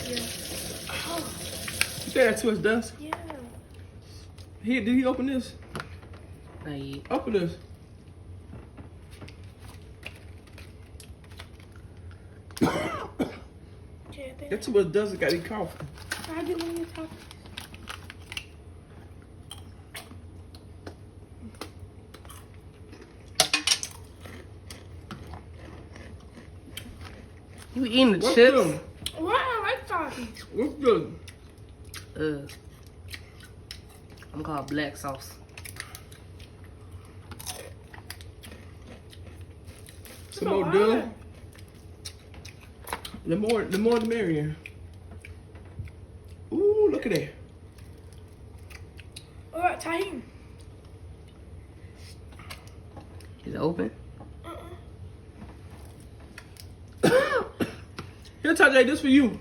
Yeah. Oh. You think that's too much dust? Yeah. Did he open this? Not yet. Open this. That's too much dust. It got you coughing. I get one of your toppings. You eating the What's chips? good? Why I like toppings? What's good? I'm called black sauce. Some more done. The more the merrier. Ooh, look at that. All right, tahini. Is it open? Here, Tajay, this for you.